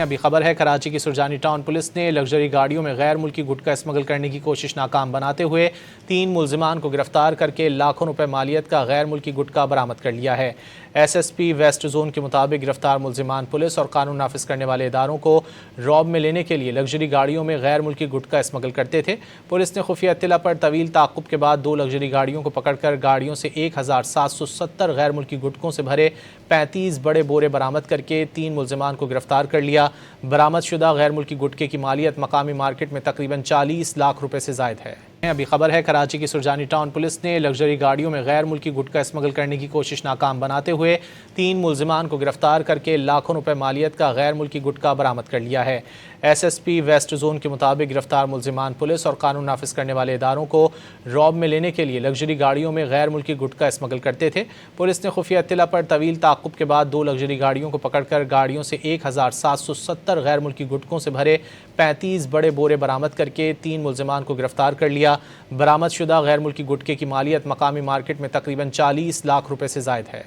अभी खबर है कराची की सुरजानी टाउन पुलिस ने लग्जरी गाड़ियों में गैर मुल्की गुटखा स्मगल करने की कोशिश नाकाम बनाते हुए 3 मुलजिमान को गिरफ्तार करके लाखों रुपए मालियत का गैर मुल्की गुटखा बरामद कर लिया है। SSP वेस्ट जोन के मुताबिक गिरफ्तार मुलजिमान पुलिस और कानून नाफिज करने वाले इदारों को रौब में लेने के लिए लग्जरी गाड़ियों में गैर मुल्की गुटखा स्मगल करते थे। पुलिस ने खुफिया इत्तला पर तवील ताक़ुब के बाद 2 लग्जरी गाड़ियों को पकड़कर गाड़ियों से 1770 गैर मुल्की गुटकों से भरे 35 बड़े बोरे बरामद करके 3 मुलजिमान को गिरफ्तार कर लिया। बरामद शुदा गैर मुल्की गुटखे की मालियत मकामी मार्केट में तकरीबन 40 लाख रुपए से जायद है। अभी खबर है कराची की सुरजानी टाउन पुलिस ने लग्जरी गाड़ियों में गैर मुल्की गुटखा स्मगल करने की कोशिश नाकाम बनाते हुए 3 मुलजिमान को गिरफ्तार करके लाखों रुपए मालियत का गैर मुल्की गुटखा बरामद कर लिया है। SSP वेस्ट जोन के मुताबिक गिरफ्तार मुलजिमान पुलिस और कानून नाफिज करने वाले इदारों को रौब में लेने के लिए लग्जरी गाड़ियों में गैर मुल्की गुटखा स्मगल करते थे। पुलिस ने खुफिया इत्तला पर तवील ताक़ुब के बाद 2 लग्जरी गाड़ियों को पकड़कर गाड़ियों से 1770 गैर मुल्की गुटकों से भरे 35 बड़े बोरे बरामद करके 3 मुलजिमान को गिरफ्तार कर लिया। बरामद शुदा गैर मुल्की गुटखे की मालियत मकामी मार्केट में तकरीबन 40 लाख रुपए से जायद है।